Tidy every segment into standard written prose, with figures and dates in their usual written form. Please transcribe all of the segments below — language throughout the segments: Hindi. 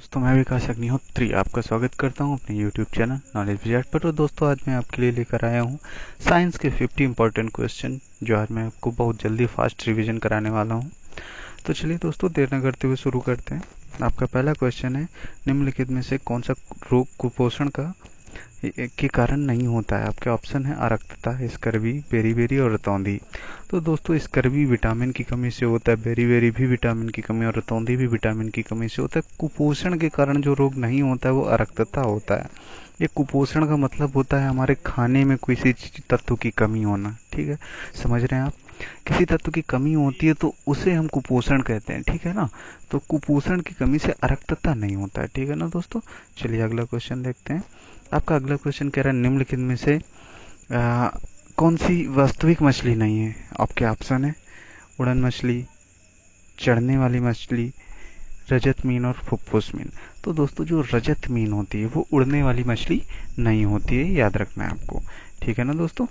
दोस्तों, मैं विकास अग्निहोत्री आपका स्वागत करता हूं अपने YouTube चैनल नॉलेज विजार्ड पर। तो दोस्तों, आज मैं आपके लिए लेकर आया हूं साइंस के 50 इंपॉर्टेंट क्वेश्चन, जो आज मैं आपको बहुत जल्दी फास्ट रिवीजन कराने वाला हूं। तो चलिए दोस्तों, देर न करते हुए शुरू करते हैं। आपका पहला क्वेश्चन है, निम्नलिखित में से कौन सा रोग कुपोषण के कारण नहीं होता है? आपके ऑप्शन है अरक्तता, स्कर्वी, बेरी और रतौंधी। तो दोस्तों, स्कर्वी विटामिन की कमी से होता है, बेरी भी विटामिन की कमी और रतौंधी भी विटामिन की कमी से होता है। कुपोषण के कारण जो रोग नहीं होता है वो अरक्तता होता है। ये कुपोषण का मतलब होता है हमारे खाने में किसी तत्व की कमी होना। ठीक है, समझ रहे हैं आप? किसी तत्व की कमी होती है तो उसे हम कुपोषण कहते हैं। ठीक है ना? तो कुपोषण की कमी से अरक्तता नहीं होता है। ठीक है ना दोस्तों? चलिए अगला क्वेश्चन देखते हैं। आपका अगला क्वेश्चन कह रहा है, निम्नलिखित में से कौन सी वास्तविक मछली नहीं है? आपके ऑप्शन है उड़न मछली, चढ़ने वाली मछली, रजत मीन और फुफ्फुस मीन। तो दोस्तों, जो रजत मीन होती है वो उड़ने वाली मछली नहीं होती है, याद रखना है आपको। ठीक है ना दोस्तों?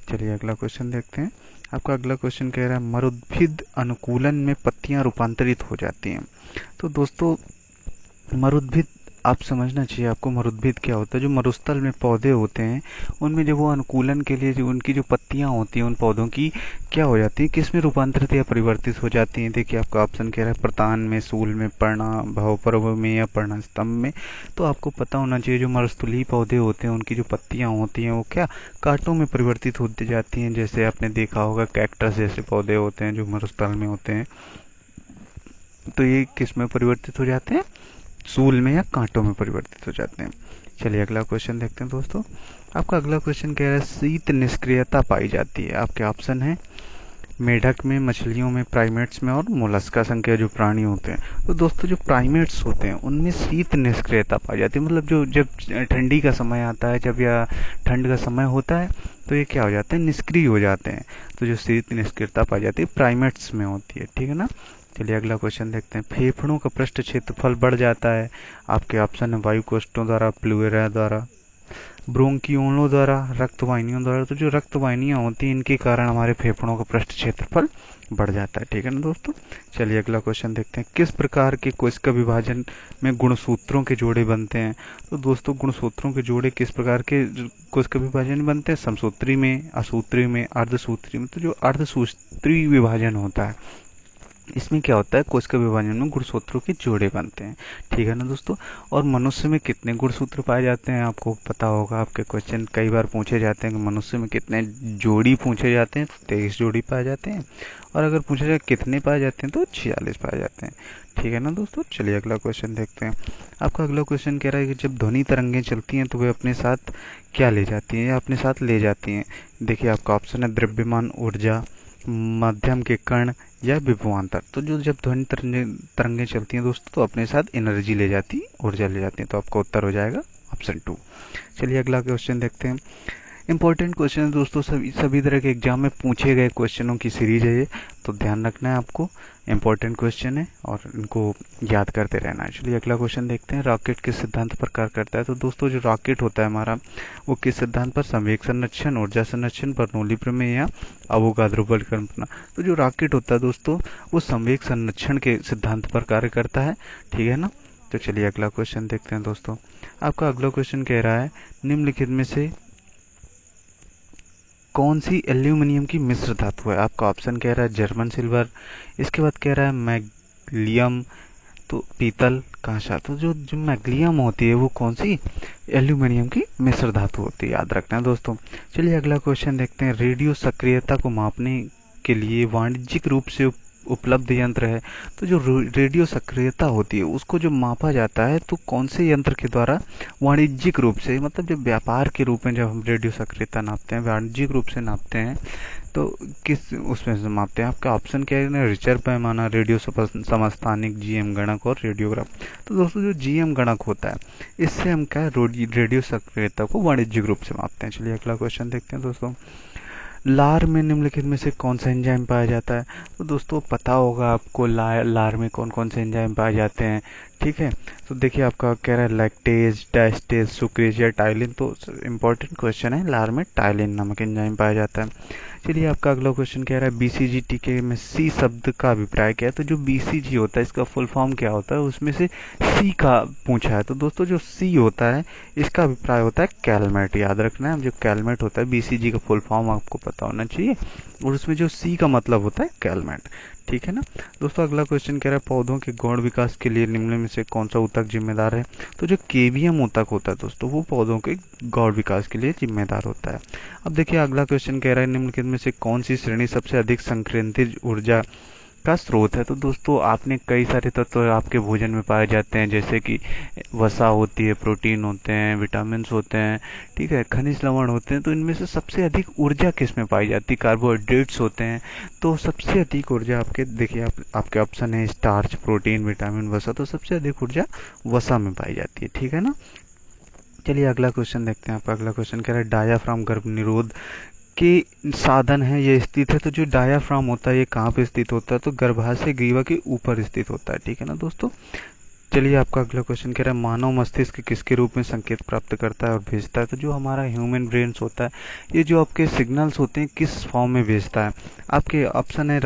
चलिए अगला क्वेश्चन देखते हैं। आपका अगला क्वेश्चन कह रहा है, मरुद्भिद अनुकूलन में पत्तियां रूपांतरित हो जाती हैं। तो दोस्तों, मरुद्भिद, आप समझना चाहिए आपको मरुद्भिद क्या होता है। जो मरुस्थल में पौधे होते हैं उनमें जब वो अनुकूलन के लिए जो उनकी जो पत्तियां होती हैं उन पौधों की क्या हो जाती है, किस में रूपांतरित या परिवर्तित हो जाती हैं? देखिए, आपका ऑप्शन कह रहा है प्रतान में, सूल में, पर्णभव में या पर्णस्तंभ में। तो आपको पता होना चाहिए जो मरुस्थलीय पौधे होते हैं उनकी जो पत्तियां होती हैं वो क्या कांटों में परिवर्तित होती जाती हैं। जैसे आपने देखा होगा कैक्टस जैसे पौधे होते हैं जो मरुस्थल में होते हैं, तो ये किस में परिवर्तित हो जाते हैं? सूल में या कांटों में परिवर्तित हो जाते हैं। चलिए अगला क्वेश्चन देखते हैं दोस्तों। आपका अगला क्वेश्चन कह रहा है, शीत निष्क्रियता पाई जाती है। आपके ऑप्शन है मेढक में, मछलियों में, प्राइमेट्स में और मोलस्का संख्या जो प्राणी होते हैं। तो दोस्तों, जो प्राइमेट्स होते हैं उनमें शीत निष्क्रियता पाई जाती है। मतलब जो जब ठंडी का समय आता है, जब या ठंड का समय होता है, तो ये क्या हो जाते हैं, निष्क्रिय हो जाते हैं। तो जो शीत निष्क्रियता पाई जाती है प्राइमेट्स में होती है। ठीक है ना? चलिए अगला क्वेश्चन देखते हैं। फेफड़ों का पृष्ठ क्षेत्रफल बढ़ जाता है। आपके ऑप्शन है वायु कोष्ठों द्वारा, प्लूरा द्वारा, ब्रोंकियोलों द्वारा, रक्तवाहिनियों द्वारा। तो जो रक्तवाहिनियां होती हैं इनके कारण हमारे फेफड़ों का पृष्ठ क्षेत्रफल बढ़ जाता है। ठीक है ना दोस्तों? चलिए अगला क्वेश्चन देखते हैं। किस प्रकार के कोशिका विभाजन में गुणसूत्रों के जोड़े बनते हैं? तो दोस्तों, गुणसूत्रों के जोड़े किस प्रकार के कोशिका विभाजन में बनते हैं? समसूत्री में, असूत्री में, अर्धसूत्री में। तो जो अर्धसूत्री विभाजन होता है इसमें क्या होता है, कोशिका विभाजन में गुणसूत्रों के जोड़े बनते हैं। ठीक है ना दोस्तों? और मनुष्य में कितने गुणसूत्र पाए जाते हैं? आपको पता होगा, आपके क्वेश्चन कई बार पूछे जाते हैं कि मनुष्य में कितने जोड़ी पूछे जाते हैं, तो 23 जोड़ी पाए जाते हैं। और अगर पूछा जाए कितने पाए जाते हैं तो 46 पाए जाते हैं। ठीक है ना दोस्तों? चलिए अगला क्वेश्चन देखते हैं। आपका अगला क्वेश्चन कह रहा है कि जब ध्वनि तरंगें चलती हैं तो वे अपने साथ क्या ले जाती हैं या अपने साथ ले जाती हैं? देखिए, आपका ऑप्शन है द्रव्यमान ऊर्जा, माध्यम के कण या विभवांतर। तो जो जब ध्वनि तरंगें चलती हैं दोस्तों तो अपने साथ एनर्जी ले जाती, ऊर्जा ले जाती हैं। तो आपका उत्तर हो जाएगा ऑप्शन 2। चलिए अगला क्वेश्चन देखते हैं। इंपॉर्टेंट क्वेश्चन है दोस्तों, सभी तरह के एग्जाम में पूछे गए क्वेश्चनों की सीरीज है ये, तो ध्यान रखना है आपको। इंपॉर्टेंट क्वेश्चन है और इनको याद करते रहना है। चलिए अगला क्वेश्चन देखते हैं। रॉकेट किस सिद्धांत पर कार्य करता है? तो दोस्तों, जो रॉकेट होता है हमारा वो किस सिद्धांत पर? संवेग संरक्षण, ऊर्जा संरक्षण, बर्नौली प्रमेय या अवोगाद्रो परिकल्पना। तो जो रॉकेट होता है दोस्तों वो संवेग संरक्षण के सिद्धांत पर कार्य करता है। ठीक है ना? तो चलिए अगला क्वेश्चन देखते हैं दोस्तों। आपका अगला क्वेश्चन कह रहा है, निम्नलिखित में से कौन सी एल्यूमिनियम की मिश्र धातु है? आपका ऑप्शन कह रहा है जर्मन सिल्वर, इसके बाद कह रहा है मैग्लियम, तो पीतल, कांसा। तो जो जो मैग्लियम होती है वो कौन सी एल्यूमिनियम की मिश्र धातु होती है, याद रखना है दोस्तों। चलिए अगला क्वेश्चन देखते हैं। रेडियो सक्रियता को मापने के लिए वाणिज्यिक रूप से उपलब्ध यंत्र है। तो जो रेडियो सक्रियता होती है उसको जो मापा जाता है तो कौन से यंत्र के द्वारा? वाणिज्यिक रूप से, मतलब जब व्यापार के रूप में जब हम रेडियो सक्रियता नापते हैं, वाणिज्यिक रूप से नापते हैं, तो किस उसमें से मापते हैं? आपका ऑप्शन क्या है? रिचर पैमाना, रेडियो समस्थानिक, जीएम गणक और रेडियोग्राफ। तो दोस्तों, जो जीएम गणक होता है इससे हम क्या रेडियो सक्रियता को वाणिज्यिक रूप से मापते हैं। चलिए अगला क्वेश्चन देखते हैं दोस्तों। लार में निम्नलिखित में से कौन सा एंजाइम पाया जाता है? तो दोस्तों, पता होगा आपको लार में कौन कौन से एंजाइम पाए जाते हैं। ठीक है। तो देखिए आपका कह रहा है लैक्टेज, डायस्टेज, सुक्रेज या टाइलिन। तो इम्पोर्टेंट क्वेश्चन है, लार में टाइलिन नामक एंजाइम पाया जाता है। चलिए आपका अगला क्वेश्चन कह रहा है बीसीजी टीके में सी शब्द का अभिप्राय क्या है। तो जो बीसीजी होता है इसका फुल फॉर्म क्या होता है, उसमें से सी का पूछा है। तो दोस्तों जो सी होता है इसका अभिप्राय होता है कैलमेट। याद रखना है, जो कैलमेट होता है बीसीजी का फुल फॉर्म आपको पता होना चाहिए, और उसमें जो सी का मतलब होता है कैलमेट। ठीक है ना दोस्तों। अगला क्वेश्चन कह रहा है पौधों के गौण विकास के लिए निम्न में से कौन सा ऊतक जिम्मेदार है। तो जो केवियम ऊतक होता है दोस्तों, वो पौधों के गौण विकास के लिए जिम्मेदार होता है। अब देखिए अगला क्वेश्चन कह रहा है निम्नलिखित में से कौन सी श्रेणी सबसे अधिक संक्रांतिज ऊर्जा का स्रोत है। तो दोस्तों आपने कई सारे तत्व आपके भोजन में पाए जाते हैं, जैसे कि वसा होती है, प्रोटीन होते हैं, विटामिन होते हैं, ठीक है, खनिज लवण होते हैं। तो इनमें से सबसे अधिक ऊर्जा किस में पाई जाती है। कार्बोहाइड्रेट्स होते हैं। तो सबसे अधिक ऊर्जा आपके देखिए आपके ऑप्शन है स्टार्च, प्रोटीन, विटामिन, वसा। तो सबसे अधिक ऊर्जा वसा में पाई जाती है। ठीक है ना। चलिए अगला क्वेश्चन देखते हैं। आपका अगला क्वेश्चन कह रहा है डायाफ्राम गर्भ निरोध के साधन है, ये स्थित है। तो जो डायाफ्राम होता है ये कहाँ पे स्थित होता है, तो गर्भाशय ग्रीवा के ऊपर स्थित होता है। ठीक है ना दोस्तों। चलिए आपका अगला क्वेश्चन कह रहा है मानव मस्तिष्क किसके रूप में संकेत प्राप्त करता है और भेजता है। तो जो हमारा ह्यूमन ब्रेन्स होता है ये जो आपके सिग्नल्स होते हैं किस फॉर्म में भेजता है। आपके ऑप्शन है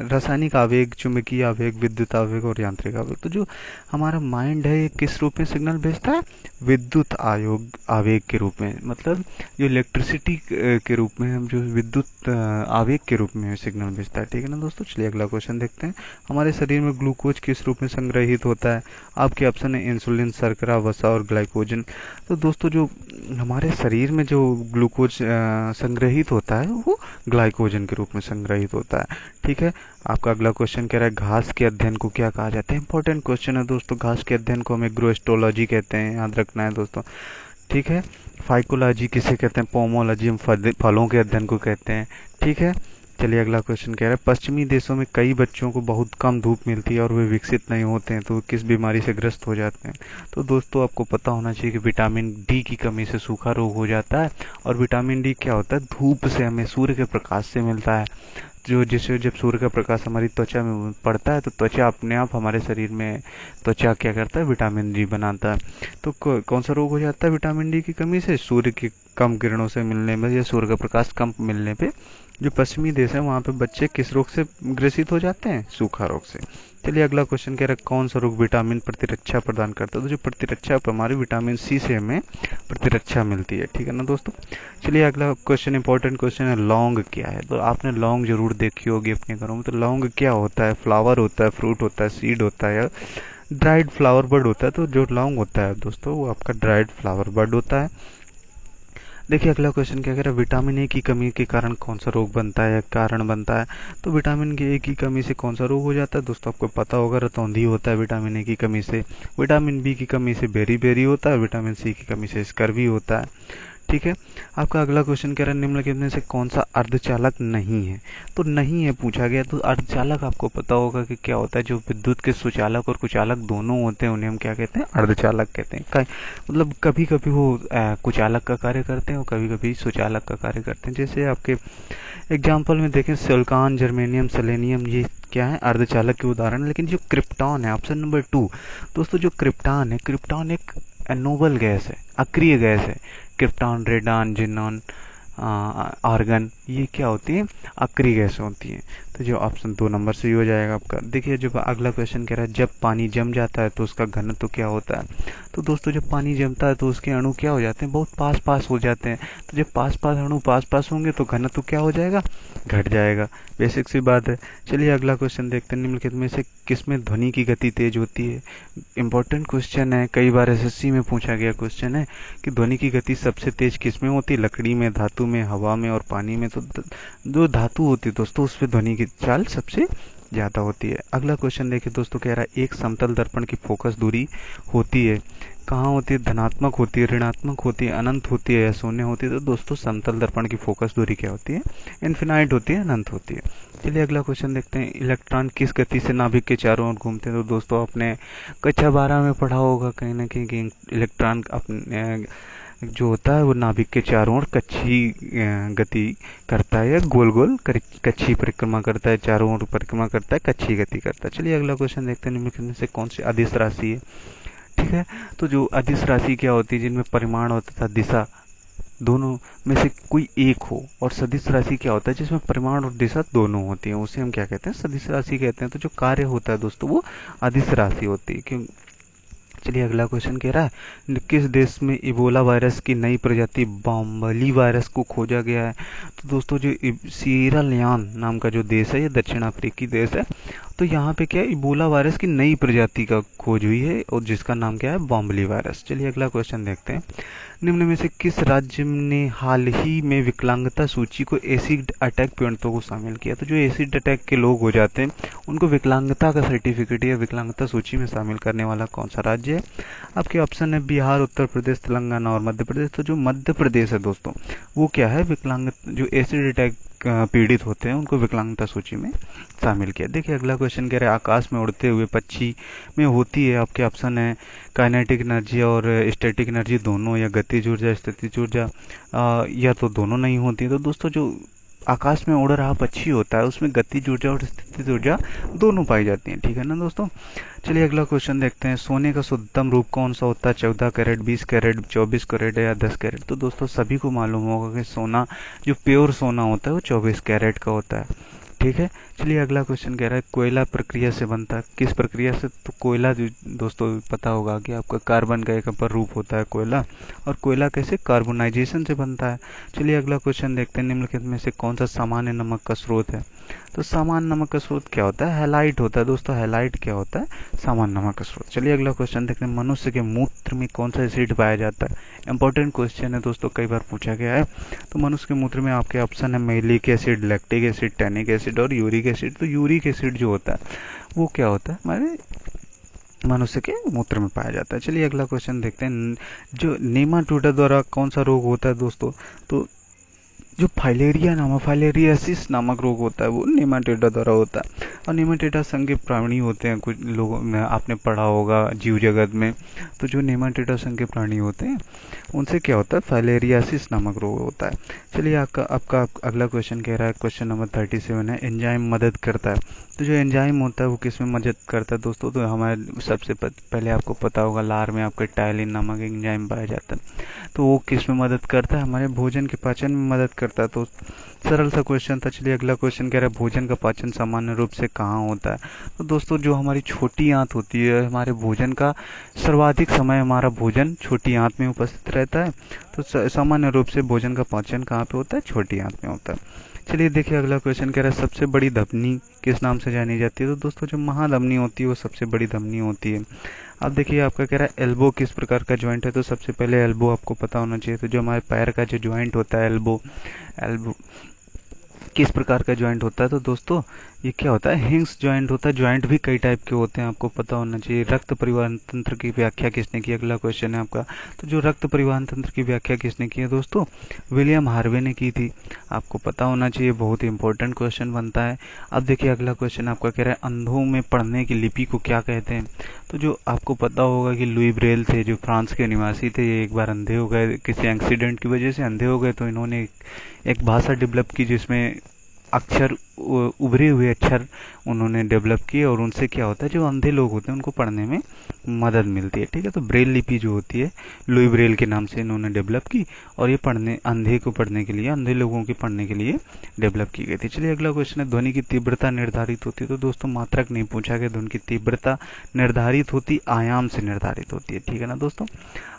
रासायनिक आवेग, चुंबकीय आवेग, विद्युत आवेग और यांत्रिक आवेग। तो जो हमारा माइंड है ये किस रूप में सिग्नल भेजता है, विद्युत आवेग के रूप में। मतलब जो इलेक्ट्रिसिटी के रूप में, हम जो विद्युत आवेग के रूप में सिग्नल भेजता है। ठीक है ना दोस्तों। चलिए अगला क्वेश्चन देखते हैं। हमारे शरीर में ग्लूकोज किस रूप में संग्रहित होता है। आपके ऑप्शन है इंसुलिन, शर्करा, वसा और ग्लाइकोजन। तो दोस्तों जो हमारे शरीर में जो ग्लूकोज संग्रहित होता है वो ग्लाइकोजन के रूप में संग्रहित होता है। ठीक है। आपका अगला क्वेश्चन कह रहा है घास के अध्ययन को क्या कहा जाता है। इंपॉर्टेंट क्वेश्चन है दोस्तों। घास के अध्ययन को हम एग्रोस्टोलॉजी कहते हैं, याद रखना है दोस्तों। ठीक है। फाइकोलॉजी किसे कहते हैं, पोमोलॉजी हम फलों के अध्ययन को कहते हैं। ठीक है। चलिए अगला क्वेश्चन कह रहा है पश्चिमी देशों में कई बच्चों को बहुत कम धूप मिलती है और वे विकसित नहीं होते हैं, तो किस बीमारी से ग्रस्त हो जाते हैं। तो दोस्तों आपको पता होना चाहिए कि विटामिन डी की कमी से सूखा रोग हो जाता है। और विटामिन डी क्या होता है, धूप से हमें, सूर्य के प्रकाश से मिलता है। जो जिससे जब सूर्य का प्रकाश हमारी त्वचा में पड़ता है तो त्वचा अपने आप हमारे शरीर में त्वचा क्या करता है, विटामिन डी बनाता है। तो कौन सा रोग हो जाता है विटामिन डी की कमी से, सूर्य की कम किरणों से मिलने में या सूर्य का प्रकाश कम मिलने पे। जो पश्चिमी देश है वहाँ पे बच्चे किस रोग से ग्रसित हो जाते हैं, सूखा रोग से। चलिए अगला क्वेश्चन कह रहा है कौन सा रोग विटामिन प्रतिरक्षा प्रदान करता है। तो जो प्रतिरक्षा हमारी विटामिन सी से हमें प्रतिरक्षा मिलती है। ठीक है ना दोस्तों। चलिए अगला क्वेश्चन इंपॉर्टेंट क्वेश्चन है लौंग क्या है। तो आपने लौंग जरूर देखी होगी अपने घरों में। तो लौंग क्या होता है, फ्लावर होता है, फ्रूट होता है, सीड होता है या ड्राइड फ्लावर बर्ड होता है। तो जो लौंग होता है दोस्तों वो आपका ड्राइड फ्लावर बर्ड होता है। देखिए अगला क्वेश्चन क्या कह रहा है विटामिन ए की कमी के कारण कौन सा रोग बनता है या कारण बनता है। तो विटामिन ए की कमी से कौन सा रोग हो जाता है दोस्तों, आपको पता होगा रतौंधी होता है विटामिन ए की कमी से। विटामिन बी की कमी से बेरी बेरी होता है। विटामिन सी की कमी से स्कर्वी होता है। ठीक है। आपका अगला क्वेश्चन कह रहा है निम्नलिखित में से कौन सा अर्धचालक नहीं है। तो नहीं है पूछा गया। तो अर्धचालक आपको पता होगा कि क्या होता है, जो विद्युत के सुचालक और कुचालक दोनों होते हैं उन्हें हम क्या कहते हैं, अर्धचालक कहते हैं। मतलब कभी कभी वो कुचालक का कार्य करते हैं और कभी कभी सुचालक का कार्य करते हैं। जैसे आपके एग्जाम्पल में देखें सिलिकॉन, जर्मेनियम, सेलेनियम, ये क्या है, अर्धचालक के उदाहरण। लेकिन जो क्रिप्टॉन है ऑप्शन नंबर 2 दोस्तों, जो क्रिप्टॉन है, क्रिप्टॉन एक नोबल गैस है, अक्रिय गैस है। क्रिप्टॉन, रेडॉन, जिनॉन, आर्गन, ये क्या होती है, अक्रिय गैस होती है। तो जो ऑप्शन 2 नंबर से ही हो जाएगा आपका। देखिए जो अगला क्वेश्चन कह रहा है जब पानी जम जाता है तो उसका घनत्व तो क्या होता है। तो दोस्तों जब पानी जमता है तो उसके अणु क्या हो जाते हैं, बहुत पास पास हो जाते हैं। तो जब पास पास अणु पास पास होंगे तो घनत्व तो क्या हो जाएगा, घट जाएगा। बेसिक सी बात है। चलिए अगला क्वेश्चन देखते हैं निम्नलिखित में से किसमें ध्वनि की गति तेज होती है। इंपॉर्टेंट क्वेश्चन है, कई बार एसएससी में पूछा गया क्वेश्चन है कि ध्वनि की गति सबसे तेज किसमें होती है, लकड़ी में, धातु में, हवा में और पानी में। तो जो धातु होती है दोस्तों उस पर ध्वनि की चाल सबसे ज्यादा होती है। अगला क्वेश्चन देखिए दोस्तों, कह रहा है एक समतल दर्पण की फोकस दूरी होती है, कहाँ होती है, धनात्मक होती है, ऋणात्मक होती है, अनंत होती है या शून्य होती है। तो दोस्तों समतल दर्पण की फोकस दूरी क्या होती है, इनफिनाइट होती है, अनंत होती है। चलिए अगला क्वेश्चन देखते हैं इलेक्ट्रॉन किस गति से नाभिक के चारों ओर घूमते हैं। तो दोस्तों आपने कक्षा 12 में पढ़ा होगा कहीं ना कहीं कि इलेक्ट्रॉन अपने जो होता है वो नाभिक के चारों ओर कच्छी गति करता है, या गोल गोल कच्छी परिक्रमा करता है, चारों ओर परिक्रमा करता है, कच्छी गति करता है। चलिए अगला क्वेश्चन देखते हैं, निम्नलिखित में से कौन सी अदिश राशि है। ठीक है, तो जो अदिश राशि क्या होती है, जिनमें परिमाण होता था दिशा दोनों में से कोई एक हो, और सदिश राशि क्या होता है जिसमें परिमाण और दिशा दोनों होती है, उसे हम क्या कहते हैं, सदिश राशि कहते हैं। तो जो कार्य होता है दोस्तों वो अदिश राशि होती है। क्यों? चलिए अगला क्वेश्चन कह रहा है, किस देश में इबोला वायरस की नई प्रजाति बॉम्बली वायरस को खोजा गया है। तो दोस्तों जो सीरा लियोन नाम का जो देश है, ये दक्षिण अफ्रीकी देश है। तो यहाँ पे क्या है, इबोला वायरस की नई प्रजाति का खोज हुई है, और जिसका नाम क्या है, बॉम्बली वायरस। चलिए अगला क्वेश्चन देखते हैं, निम्न में से किस राज्य ने हाल ही में विकलांगता सूची को एसिड अटैक पीड़ितों को शामिल किया। तो जो एसिड अटैक के लोग हो जाते हैं उनको विकलांगता का सर्टिफिकेट या विकलांगता सूची में शामिल करने वाला कौन सा राज्य है। आपके ऑप्शन है बिहार, उत्तर प्रदेश, तेलंगाना और मध्य प्रदेश। तो जो मध्य प्रदेश है दोस्तों वो क्या है, विकलांग जो एसिड अटैक पीड़ित होते हैं उनको विकलांगता सूची में शामिल किया। देखिए अगला क्वेश्चन कह रहा है, आकाश में उड़ते हुए पक्षी में होती है, आपके ऑप्शन है काइनेटिक एनर्जी और स्टैटिक एनर्जी दोनों, या गतिज ऊर्जा स्थितिज ऊर्जा, या तो दोनों नहीं होती। तो दोस्तों जो आकाश में उड़ रहा पक्षी होता है उसमें गतिज ऊर्जा और स्थितिज ऊर्जा दोनों पाई जाती हैं। ठीक है ना दोस्तों। चलिए अगला क्वेश्चन देखते हैं, सोने का शुद्धतम रूप कौन सा होता है, 14 कैरेट, 20 कैरेट, 24 कैरेट या 10 कैरेट। तो दोस्तों सभी को मालूम होगा कि सोना जो प्योर सोना होता है वो 24 कैरेट का होता है। ठीक है। चलिए अगला क्वेश्चन कह रहा है, कोयला प्रक्रिया से बनता है, किस प्रक्रिया से। तो कोयला जो दोस्तों पता होगा कि आपका कार्बन का एक अपर रूप होता है कोयला, और कोयला कैसे, कार्बोनाइजेशन से बनता है। चलिए अगला क्वेश्चन देखते हैं, निम्नलिखित में से कौन सा सामान्य नमक का स्रोत है। तो सामान्य नमक का स्रोत क्या होता है, हैलाइट होता है दोस्तों। हैलाइट क्या होता है, सामान्य नमक का स्रोत। चलिए अगला क्वेश्चन देखते हैं, मनुष्य के मूत्र में कौन सा एसिड पाया जाता है। इंपॉर्टेंट क्वेश्चन है दोस्तों, कई बार पूछा गया है। तो मनुष्य के मूत्र में आपके ऑप्शन है malic acid, lactic acid, tannic acid और यूरिक एसिड। तो यूरिक एसिड जो होता है वो क्या होता है, हमारे मनुष्य के मूत्र में पाया जाता है। चलिए अगला क्वेश्चन देखते हैं, जो नेमाटोडा द्वारा कौन सा रोग होता है दोस्तों। तो जो फाइलेरिया नामक फाइलेरियासिस नामक रोग होता है वो नेमाटोडा द्वारा होता है। और नेमाटोडा संघ के प्राणी होते हैं, कुछ लोगों में आपने पढ़ा होगा जीव जगत में। तो जो नेमाटोडा संघ के प्राणी होते हैं उनसे क्या होता है, फाइलेरियासिस नामक रोग होता है। चलिए आपका अगला क्वेश्चन कह रहा है, क्वेश्चन नंबर 37 है, एंजाइम मदद करता है। तो जो एंजाइम होता है वो किस में मदद करता है दोस्तों। तो हमारे सबसे पहले आपको पता होगा लार में आपका टाइलिन नामक एंजाइम पाया जाता है। तो वो किस में मदद करता है, हमारे भोजन के पाचन में मदद करता है। तो सरल सा क्वेश्चन था। चलिए अगला क्वेश्चन कह रहा है, भोजन का पाचन सामान्य रूप से कहाँ होता है। तो दोस्तों जो हमारी छोटी आंत होती है, हमारे भोजन का सर्वाधिक समय हमारा भोजन छोटी आंत में उपस्थित रहता है। तो सामान्य रूप से भोजन का पाचन कहाँ पे होता है, छोटी आंत में होता है। चलिए देखिए अगला क्वेश्चन कह रहा है, सबसे बड़ी धमनी किस नाम से जानी जाती है। तो दोस्तों जो महाधमनी होती है वो सबसे बड़ी धमनी होती है। अब देखिए आपका कह रहा है एल्बो किस प्रकार का ज्वाइंट है। तो सबसे पहले एल्बो आपको पता होना चाहिए। तो जो हमारे पैर का जो ज्वाइंट होता है एल्बो, एल्बो किस प्रकार का ज्वाइंट होता है। तो दोस्तों ये क्या होता है, हिंग्स ज्वाइंट होता है। ज्वाइंट भी कई टाइप के होते हैं, आपको पता होना चाहिए। रक्त परिवहन तंत्र की व्याख्या किसने की, अगला क्वेश्चन है आपका। तो जो रक्त परिवहन तंत्र की व्याख्या किसने की है दोस्तों, विलियम हार्वे ने की थी। आपको पता होना चाहिए, बहुत ही इंपॉर्टेंट क्वेश्चन बनता है। अब देखिए अगला क्वेश्चन आपका कह रहा है, अंधों में पढ़ने की लिपि को क्या कहते हैं। तो जो आपको पता होगा कि लुई ब्रेल थे, जो फ्रांस के निवासी थे, ये एक बार अंधे हो गए, किसी एक्सीडेंट की वजह से अंधे हो गए। तो इन्होंने एक भाषा डेवलप की जिसमें अक्षर, उभरे हुए अक्षर उन्होंने डेवलप किए, और उनसे क्या होता है, जो अंधे लोग होते हैं उनको पढ़ने में मदद मिलती है। ठीक है। तो ब्रेल लिपि जो होती है लुई ब्रेल के नाम से इन्होंने डेवलप की, और ये पढ़ने, अंधे को पढ़ने के लिए, अंधे लोगों के पढ़ने के लिए डेवलप की गई थी। चलिए अगला क्वेश्चन है, ध्वनि की तीव्रता निर्धारित होती है। तो दोस्तों मात्रक नहीं पूछा गया, ध्वनि की तीव्रता निर्धारित होती, आयाम से निर्धारित होती है। ठीक है ना दोस्तों।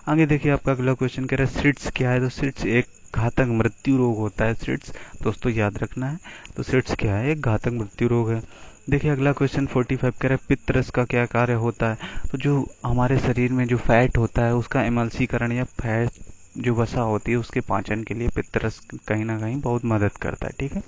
आगे देखिए आपका अगला क्वेश्चन कह रहा है, सिट्स क्या है। तो सिट्स एक घातक मृत्यु रोग होता है। सिट्स दोस्तों याद रखना है। तो सिट्स क्या है, एक घातक मृत्यु रोग है। देखिए अगला क्वेश्चन 45 कह रहा है, पित्तरस का क्या कार्य होता है। तो जो हमारे शरीर में जो फैट होता है उसका एमल्सीकरण या फैट जो वसा होती है उसके पाचन के लिए पित्तरस कहीं ना कहीं बहुत मदद करता है। ठीक है।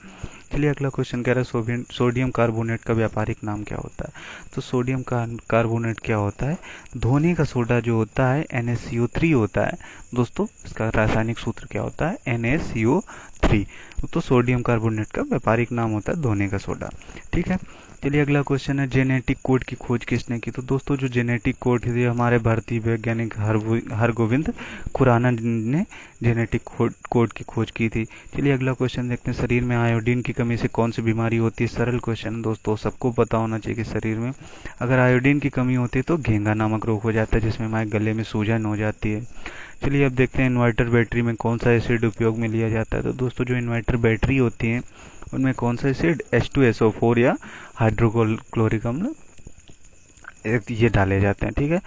चलिए अगला क्वेश्चन कह रहा है, सोडियम कार्बोनेट का व्यापारिक नाम क्या होता है। तो सोडियम कार्बोनेट क्या होता है, धोने का सोडा जो होता है NaCO3 होता है दोस्तों। इसका रासायनिक सूत्र क्या होता है, NaCO3। तो सोडियम कार्बोनेट का व्यापारिक नाम होता है धोने का सोडा। ठीक है। चलिए अगला क्वेश्चन है, जेनेटिक कोड की खोज किसने की? तो दोस्तों जो जेनेटिक कोड थी हमारे भारतीय वैज्ञानिक हरगोविंद खुराना ने जेनेटिक कोड की खोज की थी। चलिए अगला क्वेश्चन देखते हैं, शरीर में आयोडीन की कमी से कौन सी बीमारी होती है? सरल क्वेश्चन दोस्तों, सबको पता होना चाहिए कि शरीर में अगर आयोडीन की कमी होती है तो घेंगा नामक रोग हो जाता है, जिसमें हमारे गले में सूजन हो जाती है। चलिए अब देखते हैं, इन्वर्टर बैटरी में कौन सा एसिड उपयोग में लिया जाता है? तो दोस्तों जो इन्वर्टर बैटरी होती है उनमें कौन सा एसिड, H2SO4 या हाइड्रोक्लोरिक अम्ल ये डाले जाते हैं। ठीक है,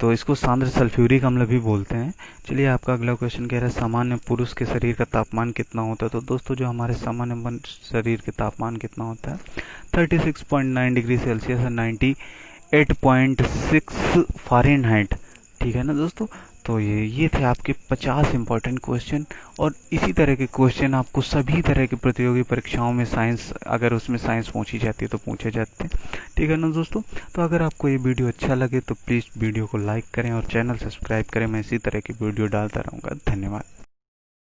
तो इसको सांद्र सल्फ्यूरिक अम्ल भी बोलते हैं। चलिए आपका अगला क्वेश्चन कह रहा है, सामान्य पुरुष के शरीर का तापमान कितना होता है? तो दोस्तों जो हमारे सामान्य शरीर के तापमान कितना होता है, 36.9 डिग्री सेल्सियस है, 98.6 फ़ारेनहाइट। ठीक है ना दोस्तों। तो ये थे आपके 50 इंपॉर्टेंट क्वेश्चन, और इसी तरह के क्वेश्चन आपको सभी तरह की प्रतियोगी परीक्षाओं में साइंस, अगर उसमें साइंस पूछी जाती है तो पूछे जाते हैं। ठीक है ना दोस्तों। तो अगर आपको ये वीडियो अच्छा लगे तो प्लीज़ वीडियो को लाइक करें और चैनल सब्सक्राइब करें। मैं इसी तरह की वीडियो डालता रहूँगा। धन्यवाद।